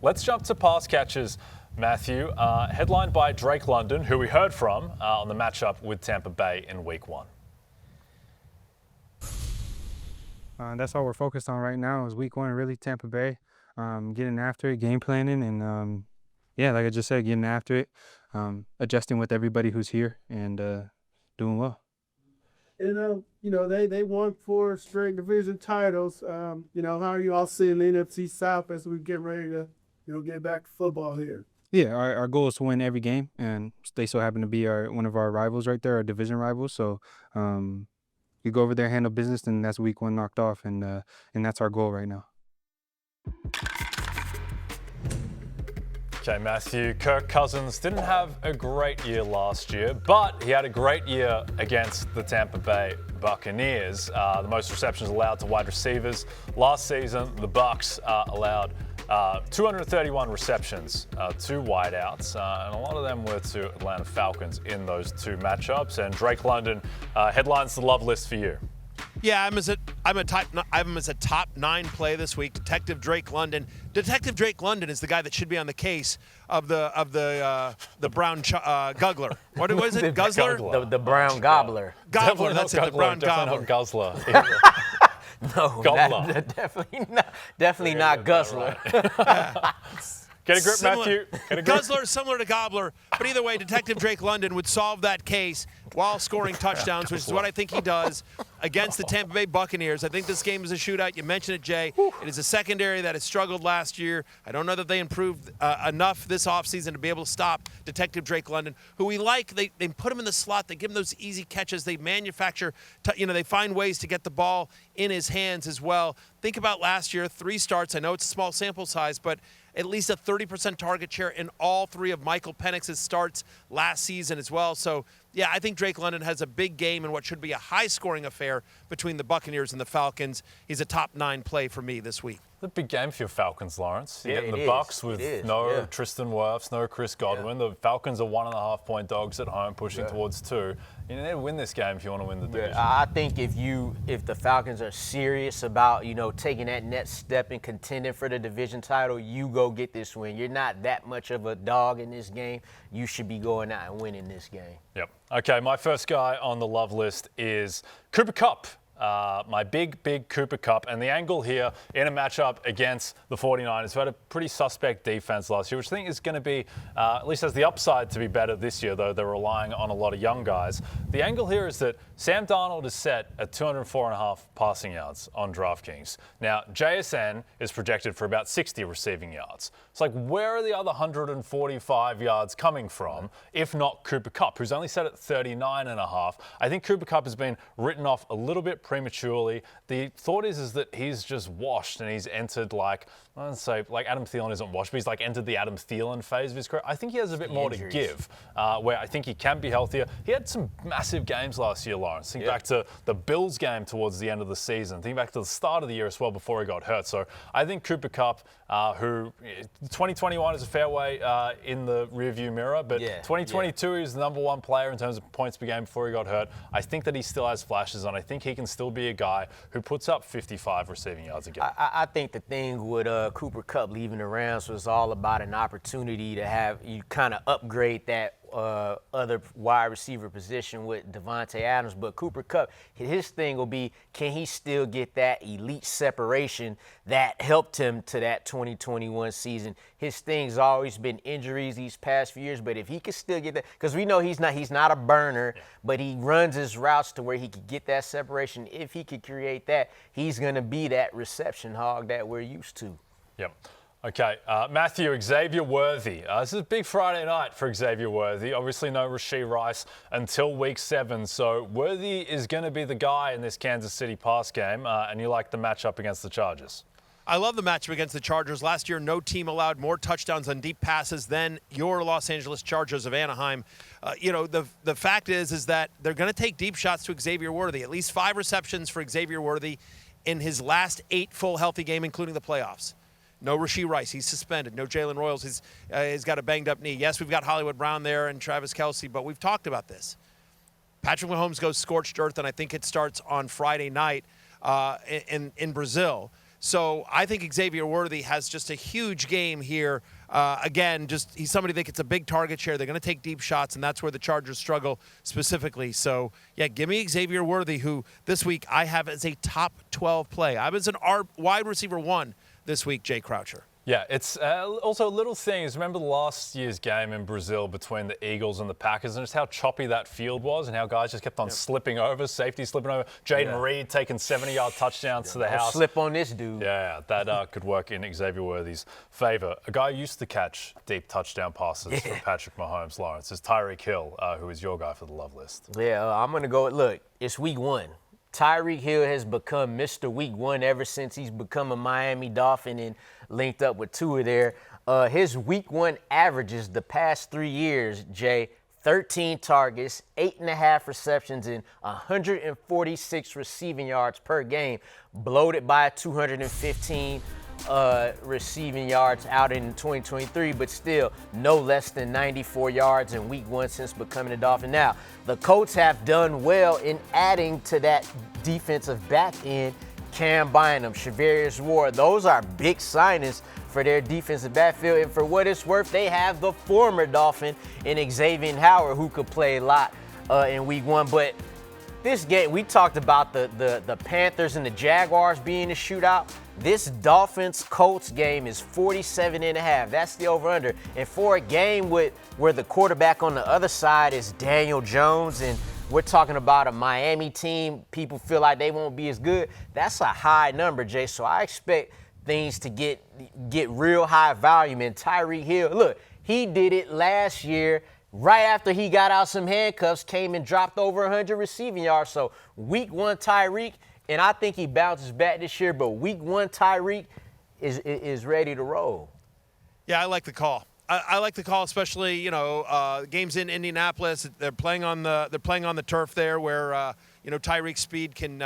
Let's jump to pass catches, Matthew. Headlined by Drake London, who we heard from on the matchup with Tampa Bay in Week 1. That's all we're focused on right now is Week 1, really Tampa Bay. Getting after it, game planning, and yeah, like I just said, getting after it, adjusting with everybody who's here, and doing well. And, they won 4 straight division titles. How are you all seeing the NFC South as we get ready to, get back to football here? Yeah, our goal is to win every game, and they so happen to be one of our rivals right there, our division rivals. So you go over there, handle business, and that's Week 1 knocked off, and that's our goal right now. Okay, Matthew, Kirk Cousins didn't have a great year last year, but he had a great year against the Tampa Bay Buccaneers. The most receptions allowed to wide receivers. Last season, the Bucs allowed 231 receptions to wideouts, and a lot of them were to Atlanta Falcons in those 2 matchups. And Drake London headlines the love list for you. Yeah, I'm as a top 9 play this week. Detective Drake London. Detective Drake London is the guy that should be on the case of the brown guggler. What was it? Guzzler? The brown gobbler. Gobbler. That's it. The brown gobbler. Not guzzler. No, definitely not guzzler. Get a grip, Matthew. Get a grip. Guzzler is similar to gobbler, but either way, Detective Drake London would solve that case while scoring touchdowns, which is what I think he does against the Tampa Bay Buccaneers. I think this game is a shootout. You mentioned it, Jay. It is a secondary that has struggled last year. I don't know that they improved enough this offseason to be able to stop Detective Drake London, who we like. They put him in the slot. They give him those easy catches. They manufacture, they find ways to get the ball in his hands as well. Think about last year, 3 starts. I know it's a small sample size, but at least a 30% target share in all 3 of Michael Penix's starts last season as well. So, yeah, I think Drake London has a big game in what should be a high-scoring affair between the Buccaneers and the Falcons. He's a top 9 play for me this week. It's a big game for your Falcons, Lawrence. You're getting the is. Bucs with no Tristan Wirfs, no Chris Godwin. The Falcons are 1.5-point dogs at home, pushing towards 2. You need to win this game if you want to win the division. I think if the Falcons are serious about, taking that next step and contending for the division title, you go get this win. You're not that much of a dog in this game. You should be going out and winning this game. Yep. Okay, my first guy on the love list is Cooper Kupp. My big Cooper Kupp, and the angle here in a matchup against the 49ers, who had a pretty suspect defense last year, which I think is going to be, at least has the upside to be better this year, though they're relying on a lot of young guys. The angle here is that Sam Darnold is set at 204.5 passing yards on DraftKings. Now, JSN is projected for about 60 receiving yards. It's like, where are the other 145 yards coming from, if not Cooper Kupp, who's only set at 39.5? I think Cooper Kupp has been written off a little bit prematurely. The thought is that he's just washed and he's entered I don't say Adam Thielen isn't washed, but he's entered the Adam Thielen phase of his career. I think he has a bit more to give, where I think he can be healthier. He had some massive games last year, Lawrence. Think back to the Bills game towards the end of the season. Think back to the start of the year as well before he got hurt. So I think Cooper Kupp, who 2021 is a fair way in the rearview mirror, but 2022 he was the number 1 player in terms of points per game before he got hurt. I think that he still has flashes, and I think he can still be a guy who puts up 55 receiving yards a game. I think the thing with Cooper Kupp leaving the Rams was all about an opportunity to have you kind of upgrade that other wide receiver position with Devontae Adams. But Cooper Kupp, his thing will be, can he still get that elite separation that helped him to that 2021 season? His thing's always been injuries these past few years, but if he could still get that, because we know he's not a burner, but he runs his routes to where he could get that separation. If he could create that, he's going to be that reception hog that we're used to. Yep. Okay, Matthew, Xavier Worthy. This is a big Friday night for Xavier Worthy. Obviously no Rashee Rice until Week 7, so Worthy is going to be the guy in this Kansas City pass game, and you like the matchup against the Chargers. I love the matchup against the Chargers. Last year, no team allowed more touchdowns on deep passes than your Los Angeles Chargers of Anaheim. The fact is that they're going to take deep shots to Xavier Worthy. At least 5 receptions for Xavier Worthy in his last 8 full healthy game, including the playoffs. No Rashee Rice. He's suspended. No Jalen Royals. He's got a banged-up knee. Yes, we've got Hollywood Brown there and Travis Kelce, but we've talked about this. Patrick Mahomes goes scorched earth, and I think it starts on Friday night in Brazil. So I think Xavier Worthy has just a huge game here. Again, he's somebody that gets a big target share. They're going to take deep shots, and that's where the Chargers struggle specifically. So, yeah, give me Xavier Worthy, who this week I have as a top 12 play. I was an wide receiver 1 this week, Jay Croucher. Yeah, it's also a little thing is remember last year's game in Brazil between the Eagles and the Packers and just how choppy that field was and how guys just kept on slipping over, safety slipping over. Jaden Reed taking 70-yard touchdowns to the house. Slip on this dude. Yeah, that could work in Xavier Worthy's favor. A guy who used to catch deep touchdown passes for Patrick Mahomes, Lawrence, is Tyreek Hill, who is your guy for the love list. Yeah, I'm going to go, look, it's week 1. Tyreek Hill has become Mr. Week 1 ever since he's become a Miami Dolphin and linked up with Tua there. His Week 1 averages the past 3 years, Jay, 13 targets, 8.5 receptions, and 146 receiving yards per game, bloated by 215 receiving yards out in 2023, but still no less than 94 yards in Week 1 since becoming a Dolphin. Now, the Colts have done well in adding to that defensive back end. Cam Bynum, Xavier Worthy, those are big signings for their defensive backfield. And for what it's worth, they have the former Dolphin in Xavier Howard, who could play a lot in Week 1. But this game, we talked about the Panthers and the Jaguars being a shootout. This Dolphins-Colts game is 47.5. That's the over-under. And for a game where the quarterback on the other side is Daniel Jones, and we're talking about a Miami team, people feel like they won't be as good. That's a high number, Jay. So I expect things to get real high volume. And Tyreek Hill, look, he did it last year. Right after he got out some handcuffs, came and dropped over 100 receiving yards. So Week 1 Tyreek, and I think he bounces back this year, but Week 1 Tyreek is ready to roll. Yeah, I like the call. I like the call, especially games in Indianapolis. They're playing on the turf there, where Tyreek's speed can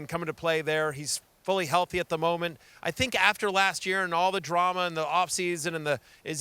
come into play there. He's fully healthy at the moment. I think after last year and all the drama and the offseason and is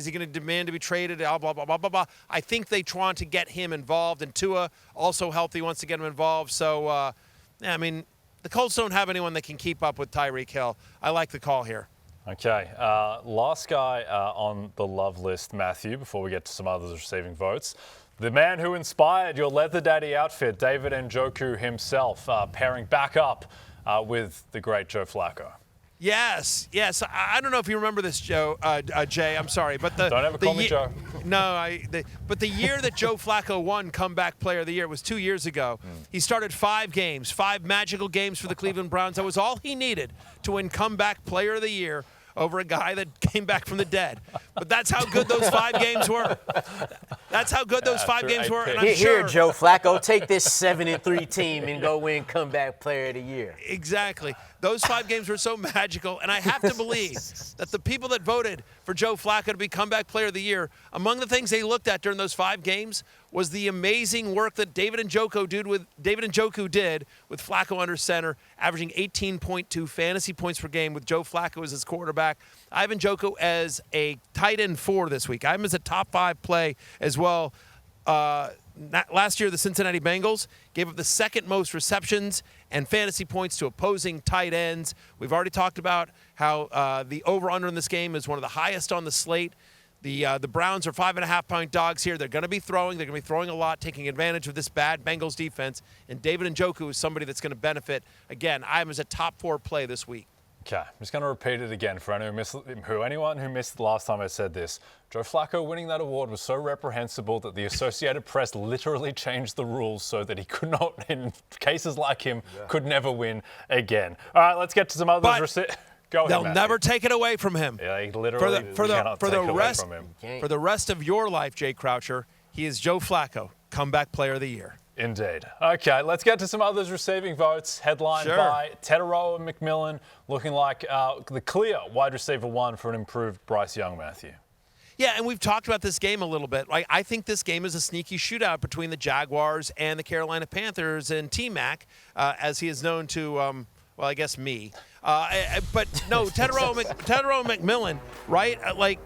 he going to demand to be traded? Blah, blah, blah, blah, blah, blah. I think they want to get him involved, and Tua also healthy, wants to get him involved. So, the Colts don't have anyone that can keep up with Tyreek Hill. I like the call here. Okay, last guy on the love list, Matthew, before we get to some others receiving votes. The man who inspired your Leather Daddy outfit, David Njoku himself, pairing back up with the great Joe Flacco. Yes. I don't know if you remember this, Jay. I'm sorry, but don't ever call me Joe. No, but the year that Joe Flacco won Comeback Player of the Year was 2 years ago. He started 5 games, 5 magical games for the Cleveland Browns. That was all he needed to win Comeback Player of the Year over a guy that came back from the dead. But that's how good those 5 games were. That's how good those 5 games were. And I'm Here, Joe Flacco, take this 7-3 team and go win Comeback Player of the Year. Exactly. Those 5 games were so magical, and I have to believe that the people that voted for Joe Flacco to be Comeback Player of the Year, among the things they looked at during those 5 games was the amazing work that David Njoku did with Flacco under center, averaging 18.2 fantasy points per game with Joe Flacco as his quarterback. I have Njoku as a tight end 4 this week. I have him as a top 5 play as well. Last year, the Cincinnati Bengals gave up the second most receptions and fantasy points to opposing tight ends. We've already talked about how the over-under in this game is one of the highest on the slate. The Browns are 5.5-point dogs here. They're going to be throwing. They're going to be throwing a lot, taking advantage of this bad Bengals defense. And David Njoku is somebody that's going to benefit. Again, I am as a top 4 play this week. Okay, I'm just going to repeat it again for anyone who missed the last time I said this. Joe Flacco winning that award was so reprehensible that the Associated Press literally changed the rules so that he could not, in cases like him, could never win again. All right, let's get to some others. Go ahead, they'll never take it away from him. Yeah, he literally cannot take it away from him. For the rest of your life, Jay Croucher, he is Joe Flacco, Comeback Player of the Year. Indeed. Okay, let's get to some others receiving votes. Headlined by Tirico and McMillan, looking like the clear wide receiver 1 for an improved Bryce Young, Matthew. Yeah, and we've talked about this game a little bit. I think this game is a sneaky shootout between the Jaguars and the Carolina Panthers, and T-Mac, as he is known to, I guess me. But no, Tirico McMillan, right?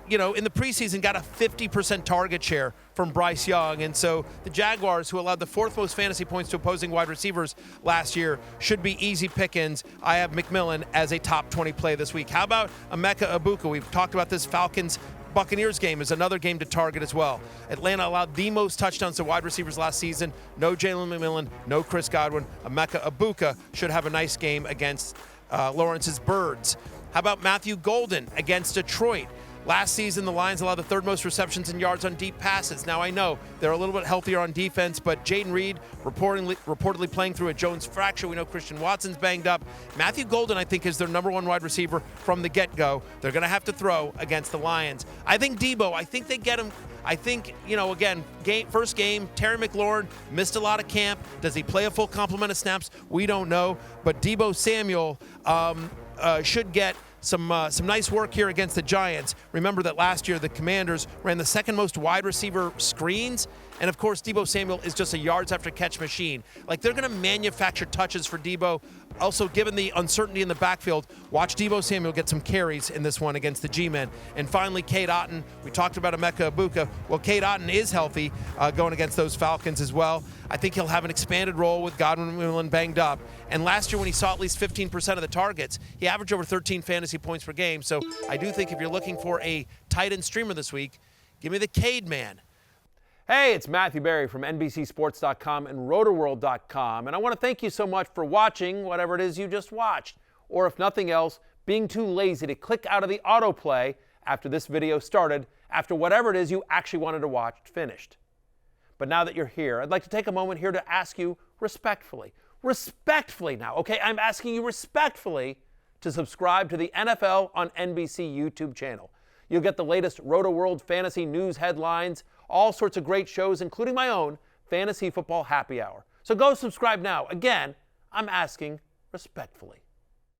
In the preseason got a 50% target share from Bryce Young. And so the Jaguars, who allowed the 4th most fantasy points to opposing wide receivers last year, should be easy pickings. I have McMillan as a top 20 play this week. How about Emeka Egbuka? We've talked about this. Falcons Buccaneers game is another game to target as well. Atlanta allowed the most touchdowns to wide receivers last season. No Jalen McMillan, no Chris Godwin. Emeka Egbuka should have a nice game against Lawrence's Birds. How about Matthew Golden against Detroit? Last season, the Lions allowed the 3rd most receptions and yards on deep passes. Now, I know they're a little bit healthier on defense, but Jaden Reed reportedly playing through a Jones fracture. We know Christian Watson's banged up. Matthew Golden, I think, is their #1 wide receiver from the get-go. They're going to have to throw against the Lions. I think Debo, I think they get him. I think, again, first game, Terry McLaurin missed a lot of camp. Does he play a full complement of snaps? We don't know. But Debo Samuel should get some nice work here against the Giants. Remember that last year the Commanders ran the 2nd most wide receiver screens, and of course Debo Samuel is just a yards after catch machine. They're going to manufacture touches for Debo. Also, given the uncertainty in the backfield, watch Debo Samuel get some carries in this one against the G-men. And finally, Cade Otton. We talked about Emeka Egbuka. Well, Cade Otton is healthy going against those Falcons as well. I think he'll have an expanded role with Godwin and McMillan banged up. And last year when he saw at least 15% of the targets, he averaged over 13 fantasy points per game. So I do think if you're looking for a tight end streamer this week, give me the Cade man. Hey, it's Matthew Berry from NBCSports.com and Rotoworld.com, and I want to thank you so much for watching whatever it is you just watched, or if nothing else, being too lazy to click out of the autoplay after this video started, after whatever it is you actually wanted to watch finished. But now that you're here, I'd like to take a moment here to ask you respectfully now, okay? I'm asking you respectfully to subscribe to the NFL on NBC YouTube channel. You'll get the latest Roto-World fantasy news headlines, all sorts of great shows, including my own Fantasy Football Happy Hour. So go subscribe now. Again, I'm asking respectfully.